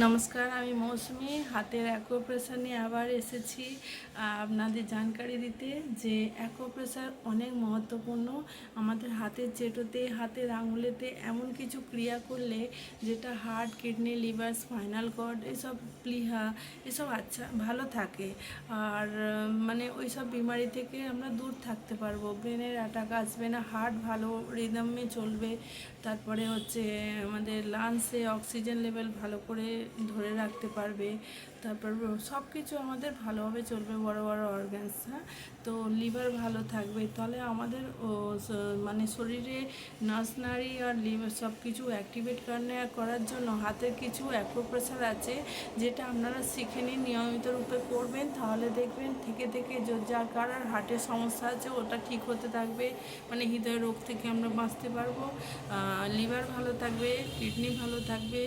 নমস্কার, আমি মৌসুমি হাতের অ্যাকুপ্রেশার নিয়ে আবার এসেছি আপনাদের জানকারি দিতে যে অ্যাকুপ্রেশার অনেক মহত্বপূর্ণ। আমাদের হাতের চেটোতে, হাতের আঙুলেতে এমন কিছু ক্রিয়া করলে যেটা heart, kidney, liver, spinal cord এসব প্লিহা এসব ভালো থাকে। আর মানে ওই সব বিমারি থেকে আমরা দূর থাকতে পারবো। ব্রেনের অ্যাটাক আসবে না, হার্ট ভালো রিদমে চলবে। তারপরে হচ্ছে আমাদের লাংসে অক্সিজেন লেভেল ভালো করে ধরে রাখতে পারবে। তারপর সব কিছু আমাদের ভালোভাবে চলবে, বড় বড় অর্গানস। তো লিভার ভালো থাকবে। তাহলে আমাদের মানে শরীরে নার্স নাড়ি আর লিভার সব কিছু অ্যাক্টিভেট করার জন্য হাতের কিছু অ্যাকুপ্রেশার আছে, যেটা আপনারা শিখে নিন, নিয়মিত রূপে করবেন। তাহলে দেখবেন থেকে থেকে যার কারার হার্টের সমস্যা আছে ওটা ঠিক হতে থাকবে, মানে হৃদয় রোগ থেকে আমরা বাঁচতে পারবো। লিভার ভালো থাকবে, কিডনি ভালো থাকবে,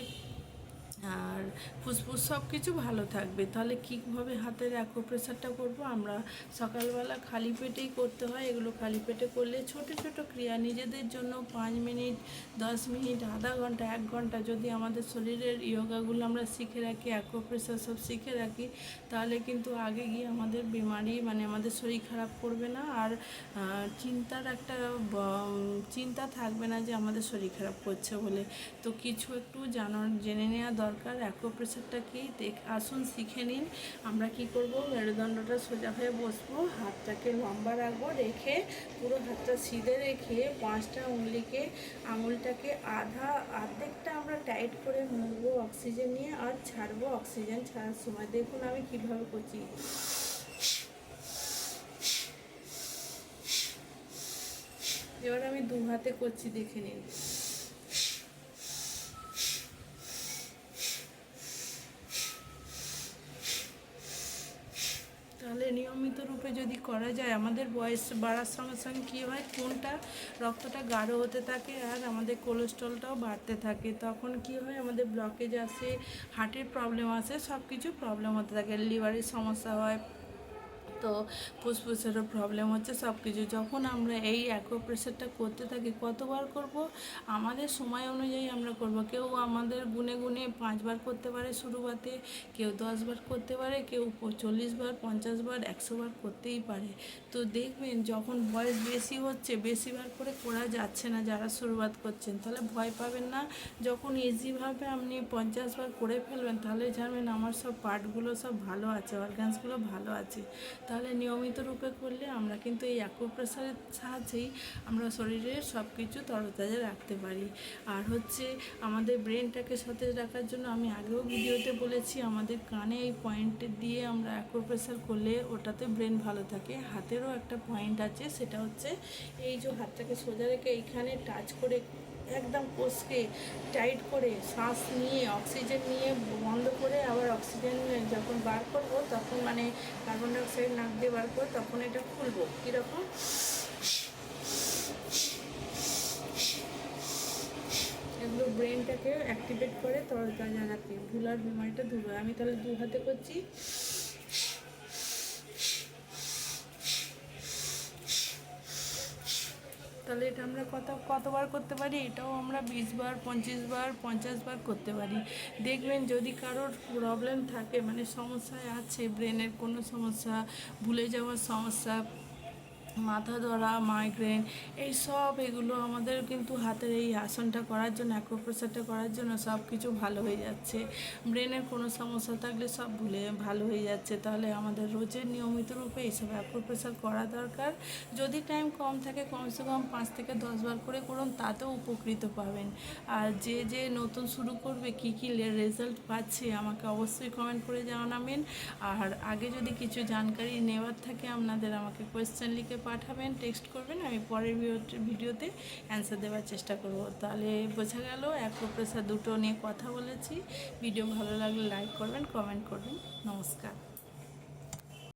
আর ফুসফুস সব কিছু ভালো থাকবে। তাহলে কীভাবে হাতের অ্যাকুপ্রেশারটা করবো? আমরা সকালবেলা খালি পেটেই করতে হয়। এগুলো খালি পেটে করলে ছোট ছোট ক্রিয়া নিজেদের জন্য 5 মিনিট, 10 মিনিট, আধা ঘন্টা, 1 ঘন্টা যদি আমাদের শরীরের ইয়োগাগুলো আমরা শিখে রাখি, অ্যাকুপ্রেশার সব শিখে রাখি, তাহলে কিন্তু আগে গিয়ে আমাদের বিমারি মানে আমাদের শরীর খারাপ করবে না। আর চিন্তার একটা চিন্তা থাকবে না যে আমাদের শরীর খারাপ করছে বলে। তো কিছু একটু জেনে নেওয়া দরকার। অ্যাকুপ্রেশারটা কি আসুন শিখে নিন। আমরা কি করব, মেরুদণ্ডটা সোজা হয়ে বসবো, হাতটাকে লম্বা রাখবো, রেখে পুরো হাতটা সিধে রেখে 5টা আঙুলটাকে অর্ধেকটা আমরা টাইট করে মুড়বো অক্সিজেন নিয়ে, আর ছাড়বো অক্সিজেন ছাড়ার সময়। দেখুন আমি কিভাবে করছি। এবার আমি 2 হাতে করছি, দেখে নিন। তাহলে নিয়মিত রূপে যদি করা যায়, আমাদের বয়স বাড়ার সঙ্গে সঙ্গে কী হয়, কোনটা রক্তটা গাঢ় হতে থাকে আর আমাদের কোলেস্ট্রলটাও বাড়তে থাকে। তখন কি হয়, আমাদের ব্লকেজ আসে, হার্টের প্রবলেম আসে, সব কিছু প্রবলেম হতে থাকে, লিভারের সমস্যা হয়, তো ফুসফুসেরও প্রবলেম হচ্ছে, সব কিছু। যখন আমরা এই অ্যাকুপ্রেশারটা করতে থাকি, কতবার করব আমাদের সময় অনুযায়ী আমরা করব। কেউ আমাদের গুনে গুনে 5 বার করতে পারে শুরুতে, কেউ 10 বার করতে পারে, কেউ 40 বার, 50 বার, 100 বার করতেই পারে। তো দেখবেন যখন বয়স বেশি হচ্ছে, বেশিবার করে করা যাচ্ছে না, যারা শুরুয়াত করছেন, তাহলে ভয় পাবেন না। যখন ইজিভাবে আপনি 50 বার করে ফেলবেন, তাহলে জানবেন আমার সব পার্টগুলো সব ভালো আছে, অর্গানসগুলো ভালো আছে। তাহলে নিয়মিত রূপে করলে আমরা কিন্তু এই অ্যাকুপ্রেশারের সাহায্যেই আমরা শরীরের সব কিছু তরতাজা রাখতে পারি। আর হচ্ছে আমাদের ব্রেনটাকে সতেজ রাখার জন্য আমি আগেও ভিডিওতে বলেছি, আমাদের কানে এই পয়েন্ট দিয়ে আমরা অ্যাকুপ্রেশার করলে ওটাতে ব্রেন ভালো থাকে। হাতেরও একটা পয়েন্ট আছে, সেটা হচ্ছে এই যে হাতটাকে সোজা রেখে এইখানে টাচ করে একদম কষকে টাইট করে শ্বাস নিয়ে অক্সিজেন নিয়ে বন্ধ করে আবার অক্সিজেন যখন বার করবো, তখন মানে কার্বন ডাইঅক্সাইড নাক দিয়ে বার করে তখন এটা খুলবো। কীরকম, এগুলো ব্রেনটাকে অ্যাক্টিভেট করে তরতাজা রাখে, ভুলার বিমারিটা দূর হয়। আমি তাহলে 2 হাতে করছি। তাহলে এটা আমরা কতবার করতে পারি? এটাও আমরা 20 বার, 25 বার, 50 বার করতে পারি। দেখবেন যদি কারোর প্রবলেম থাকে, মানে সমস্যায় আছে, ব্রেনের কোনো সমস্যা, ভুলে যাওয়ার সমস্যা, মাথা ধরা, মাইগ্রেন, এগুলো আমাদের কিন্তু হাতের এই আসনটা করার জন্য, অ্যাকুপ্রেশারটা করার জন্য সব কিছু ভালো হয়ে যাচ্ছে। ব্রেনের কোনো সমস্যা থাকলে সব ভালো হয়ে যাচ্ছে। তাহলে আমাদের রোজের নিয়মিত রূপে এইসব অ্যাকুপ্রেশার করা দরকার। যদি টাইম কম থাকে, কমসে কম 5 থেকে 10 বার করে করুন, তাতেও উপকৃত পাবেন। আর যে নতুন শুরু করবে, কী রেজাল্ট পাচ্ছে আমাকে অবশ্যই কমেন্ট করে জানাবেন। আর আগে যদি কিছু জানকারি নেওয়ার থাকে আপনাদের, আমাকে কোয়েশ্চেন লিখে পাঠাবেন, টেক্সট করবেন, আমি পরের ভিডিওতে অ্যান্সার দেওয়ার চেষ্টা করব। তাহলে বোঝা গেল অ্যাকুপ্রেশার দুটো নিয়ে কথা বলেছি। ভিডিও ভালো লাগলে লাইক করবেন, কমেন্ট করবেন। নমস্কার।